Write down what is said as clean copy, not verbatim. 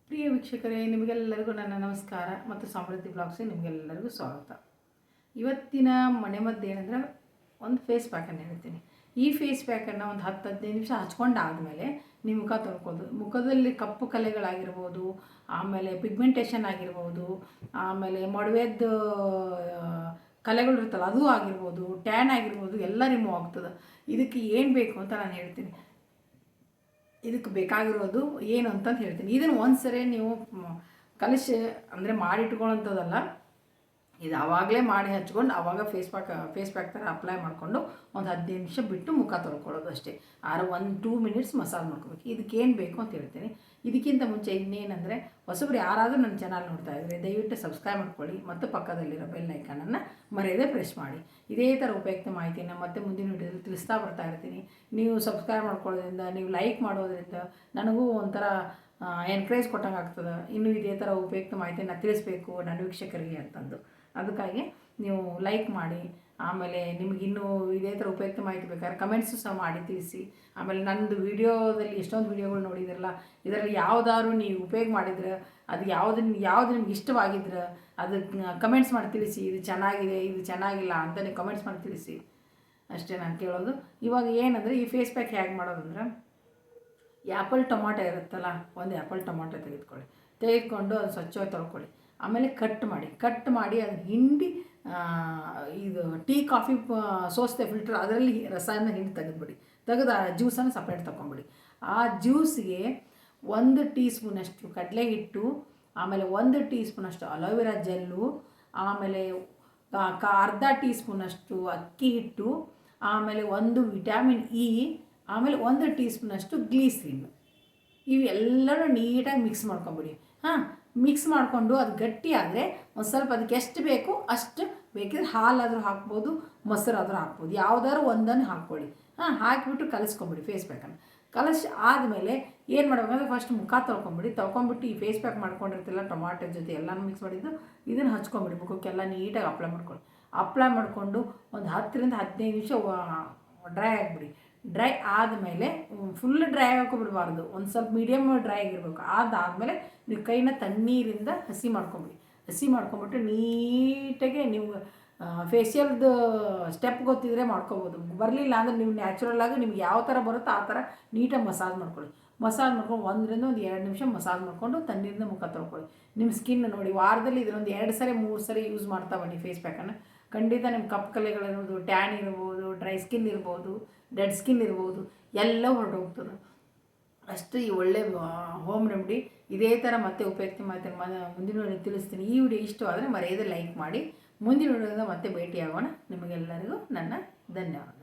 ಪ್ರಿಯ ವೀಕ್ಷಕರೇ, ನಿಮಗೆಲ್ಲರಿಗೂ ನನ್ನ ನಮಸ್ಕಾರ ಮತ್ತು ಸಮೃದ್ಧಿ ಬ್ಲಾಗ್ಸ್ಗೆ ನಿಮಗೆಲ್ಲರಿಗೂ ಸ್ವಾಗತ. ಇವತ್ತಿನ ಮನೆಮದ್ದು ಏನಂದರೆ ಒಂದು ಫೇಸ್ ಪ್ಯಾಕನ್ನು ಹೇಳ್ತೀನಿ. ಈ ಫೇಸ್ ಪ್ಯಾಕನ್ನು ಒಂದು 10-15 ನಿಮಿಷ ಹಚ್ಕೊಂಡಾದಮೇಲೆ ನೀವು ಮುಖ ತೊಳ್ಕೊಳ್ಳೋದು. ಮುಖದಲ್ಲಿ ಕಪ್ಪು ಕಲೆಗಳಾಗಿರ್ಬೋದು, ಆಮೇಲೆ ಪಿಗ್ಮೆಂಟೇಷನ್ ಆಗಿರ್ಬೋದು, ಆಮೇಲೆ ಮೊಡವೆದ್ದು ಕಲೆಗಳು ಇರ್ತಲ್ಲ ಅದು ಆಗಿರ್ಬೋದು, ಟ್ಯಾನ್ ಆಗಿರ್ಬೋದು, ಎಲ್ಲ ರಿಮೂವ್ ಆಗ್ತದೆ. ಇದಕ್ಕೆ ಏನು ಬೇಕು ಅಂತ ನಾನು ಹೇಳ್ತೀನಿ. ಇದಕ್ಕೆ ಬೇಕಾಗಿರೋದು ಏನು ಅಂತಂದು ಹೇಳ್ತೀನಿ. ಇದನ್ನು ಒಂದು ಸರಿ ನೀವು ಕಲಿಸಿ ಅಂದರೆ ಮಾಡಿಟ್ಕೊಳ್ಳೋಂಥದ್ದಲ್ಲ, ಇದು ಆವಾಗಲೇ ಮಾಡಿ ಹಚ್ಕೊಂಡು ಆವಾಗ ಫೇಸ್ ಪ್ಯಾಕ್ ಥರ ಅಪ್ಲೈ ಮಾಡಿಕೊಂಡು ಒಂದು 15 ನಿಮಿಷ ಬಿಟ್ಟು ಮುಖ ತೊಳ್ಕೊಳ್ಳೋದು ಅಷ್ಟೇ. 1-2 ಮಿನಿಟ್ಸ್ ಮಸಾಜ್ ಮಾಡ್ಕೋಬೇಕು. ಇದಕ್ಕೇನು ಬೇಕು ಅಂತ ಹೇಳ್ತೀನಿ. ಇದಕ್ಕಿಂತ ಮುಂಚೆ ಇನ್ನೇನೆಂದರೆ, ಹೊಸಬ್ರು ಯಾರಾದರೂ ನನ್ನ ಚಾನಲ್ ನೋಡ್ತಾ ಇದ್ದರೆ ದಯವಿಟ್ಟು ಸಬ್ಸ್ಕ್ರೈಬ್ ಮಾಡ್ಕೊಳ್ಳಿ ಮತ್ತು ಪಕ್ಕದಲ್ಲಿರೋ ಬೆಲ್ ಐಕಾನನ್ನು ಮರೆಯದೆ ಪ್ರೆಸ್ ಮಾಡಿ. ಇದೇ ಥರ ಉಪಯುಕ್ತ ಮಾಹಿತಿನ ಮತ್ತೆ ಮುಂದಿನ ವಿಡಿಯೋದಲ್ಲಿ ತಿಳಿಸ್ತಾ ಬರ್ತಾ ಇರ್ತೀನಿ. ನೀವು ಸಬ್ಸ್ಕ್ರೈಬ್ ಮಾಡ್ಕೊಳ್ಳೋದ್ರಿಂದ, ನೀವು ಲೈಕ್ ಮಾಡೋದ್ರಿಂದ ನನಗೂ ಒಂಥರ ಎನ್ಕರೇಜ್ ಕೊಟ್ಟಂಗೆ ಆಗ್ತದೆ. ಇನ್ನೂ ಇದೇ ಥರ ಉಪಯುಕ್ತ ಮಾಹಿತಿಯನ್ನು ತಿಳಿಸ್ಬೇಕು ನನ್ನ ವೀಕ್ಷಕರಿಗೆ ಅಂತಂದು. ಅದಕ್ಕಾಗಿ ನೀವು ಲೈಕ್ ಮಾಡಿ, ಆಮೇಲೆ ನಿಮಗಿನ್ನೂ ಇದೇ ಥರ ಉಪಯುಕ್ತ ಮಾಹಿತಿ ಬೇಕಾದ್ರೆ ಕಮೆಂಟ್ಸು ಸಹ ಮಾಡಿ ತಿಳಿಸಿ. ಆಮೇಲೆ ನನ್ನದು ವೀಡಿಯೋದಲ್ಲಿ ಎಷ್ಟೊಂದು ವೀಡಿಯೋಗಳು ನೋಡಿದ್ರಲ್ಲ, ಇದರಲ್ಲಿ ಯಾವುದಾದ್ರು ನೀವು ಉಪಯೋಗ ಮಾಡಿದ್ರೆ, ಅದು ಯಾವುದು ನಿಮ್ಗೆ ಇಷ್ಟವಾಗಿದ್ರೆ ಅದು ಕಮೆಂಟ್ಸ್ ಮಾಡಿ ತಿಳಿಸಿ. ಇದು ಚೆನ್ನಾಗಿದೆ, ಇದು ಚೆನ್ನಾಗಿಲ್ಲ ಅಂತಲೇ ಕಮೆಂಟ್ಸ್ ಮಾಡಿ ತಿಳಿಸಿ. ಅಷ್ಟೇ ನಾನು ಕೇಳೋದು. ಇವಾಗ ಏನಂದರೆ, ಈ ಫೇಸ್ ಪ್ಯಾಕ್ ಹೇಗೆ ಮಾಡೋದಂದ್ರೆ, ಆ್ಯಪಲ್ ಟೊಮಾಟೊ ಇರುತ್ತಲ್ಲ, ಒಂದು ಆ್ಯಪಲ್ ಟೊಮಾಟೊ ತೆಗೆದುಕೊಂಡು ಅದು ಸ್ವಚ್ಛವಾಗಿ ತೊಳ್ಕೊಳ್ಳಿ. ಆಮೇಲೆ ಕಟ್ ಮಾಡಿ ಅದನ್ನು ಹಿಂಡಿ, ಇದು ಟೀ ಕಾಫಿ ಸೋಸ್ತೆ ಫಿಲ್ಟರ್ ಅದರಲ್ಲಿ ರಸಾಯನ ಹಿಂಡಿ ತೆಗೆದು ಆ ಜ್ಯೂಸನ್ನು ಸಪ್ರೇಟ್ ತೊಗೊಂಬಿಡಿ. ಆ ಜ್ಯೂಸ್ಗೆ 1 ಟೀ ಸ್ಪೂನಷ್ಟು ಕಡಲೆ ಹಿಟ್ಟು, ಆಮೇಲೆ 1 ಟೀ ಸ್ಪೂನಷ್ಟು ಅಲೋವೆರಾ ಜೆಲ್ಲು, ಆಮೇಲೆ ಅರ್ಧ ಟೀ ಸ್ಪೂನಷ್ಟು ಅಕ್ಕಿ ಹಿಟ್ಟು, ಆಮೇಲೆ 1 ವಿಟಮಿನ್ ಇ, ಆಮೇಲೆ 1 ಟೀ ಸ್ಪೂನಷ್ಟು ಗ್ಲೀಸರಿನ್. ಇವೆಲ್ಲನೂ ನೀಟಾಗಿ ಮಿಕ್ಸ್ ಮಾಡ್ಕೊಂಬಿಡಿ. ಮಿಕ್ಸ್ ಮಾಡಿಕೊಂಡು ಅದು ಗಟ್ಟಿ ಆದರೆ ಒಂದು ಸ್ವಲ್ಪ ಅದಕ್ಕೆ ಎಷ್ಟು ಬೇಕು ಅಷ್ಟು, ಬೇಕಿದ್ರೆ ಹಾಲಾದರೂ ಹಾಕ್ಬೋದು, ಮೊಸರಾದರೂ ಹಾಕ್ಬೋದು, ಯಾವುದಾದ್ರು ಒಂದನ್ನು ಹಾಕ್ಕೊಳ್ಳಿ. ಹಾಕಿಬಿಟ್ಟು ಕಲಿಸ್ಕೊಂಬಿಡಿ ಫೇಸ್ ಪ್ಯಾಕನ್ನು. ಕಲಸಿ ಆದಮೇಲೆ ಏನು ಮಾಡ್ಬೇಕಂದ್ರೆ, ಫಸ್ಟ್ ಮುಖ ತೊಳ್ಕೊಂಬಿಟ್ಟು ಈ ಫೇಸ್ ಪ್ಯಾಕ್ ಮಾಡ್ಕೊಂಡಿರ್ತಿಲ್ಲ ಟೊಮಾಟೊ ಜೊತೆ ಎಲ್ಲನೂ ಮಿಕ್ಸ್ ಮಾಡಿದ್ದು ಇದನ್ನು ಹಚ್ಕೊಂಬಿಡಿ. ಮುಖಕ್ಕೆಲ್ಲ ನೀಟಾಗಿ ಅಪ್ಲೈ ಮಾಡಿಕೊಂಡು ಒಂದು 10-15 ನಿಮಿಷ ಡ್ರೈ ಆಗಿಬಿಡಿ. ಡ್ರೈ ಆದಮೇಲೆ ಫುಲ್ ಡ್ರೈ ಹಾಕೋಬಿಡಬಾರ್ದು, ಒಂದು ಸ್ವಲ್ಪ ಮೀಡಿಯಮ್ ಡ್ರೈ ಆಗಿರಬೇಕು. ಅದಾದಮೇಲೆ ನೀವು ಕೈನ ತಣ್ಣೀರಿಂದ ಹಸಿ ಮಾಡ್ಕೊಂಬಿಟ್ಟು ನೀಟಾಗಿ ನೀವು ಫೇಶಿಯಲ್ದು ಸ್ಟೆಪ್ ಗೊತ್ತಿದ್ರೆ ಮಾಡ್ಕೊಬೋದು. ಬರಲಿಲ್ಲ ಅಂದರೆ ನೀವು ನ್ಯಾಚುರಲಾಗಿ ನಿಮ್ಗೆ ಯಾವ ಥರ ಬರುತ್ತೋ ಆ ಥರ ನೀಟಾಗಿ ಮಸಾಜ್ ಮಾಡ್ಕೊಂಡು 1-2 ನಿಮಿಷ ಮಸಾಜ್ ಮಾಡಿಕೊಂಡು ತಣ್ಣೀರಿಂದ ಮುಖ ತೊಳ್ಕೊಳ್ಳಿ. ನಿಮ್ಮ ಸ್ಕಿನ್ ನೋಡಿ, ವಾರದಲ್ಲಿ ಇದರೊಂದು 2-3 ಸರಿ ಯೂಸ್ ಮಾಡ್ತಾ ಬನ್ನಿ ಫೇಸ್ ಪ್ಯಾಕನ್ನು. ಖಂಡಿತ ನಿಮ್ಮ ಕಪ್ಪು ಕಲೆಗಳಿರ್ಬೋದು, ಟ್ಯಾನ್ ಇರ್ಬೋದು, ಡ್ರೈ ಸ್ಕಿನ್ ಇರ್ಬೋದು, ಡೆಡ್ ಸ್ಕಿನ್ ಇರ್ಬೋದು, ಎಲ್ಲ ಹೊರಟೋಗ್ತದೆ. ಅಷ್ಟು ಈ ಒಳ್ಳೆ ಹೋಮ್ ರೆಮಿಡಿ. ಇದೇ ಥರ ಮತ್ತೆ ಉಪಯುಕ್ತ ಮಾಹಿತಿ ಮುಂದಿನ ವಿಡಿಯೋ ತಿಳಿಸ್ತೀನಿ. ಈ ವಿಡಿಯೋ ಇಷ್ಟವಾದರೆ ಮರೆಯದೆ ಲೈಕ್ ಮಾಡಿ. ಮುಂದಿನ ವಿಡಿಯೋದಿಂದ ಮತ್ತೆ ಭೇಟಿಯಾಗೋಣ. ನಿಮಗೆಲ್ಲರಿಗೂ ನನ್ನ ಧನ್ಯವಾದ.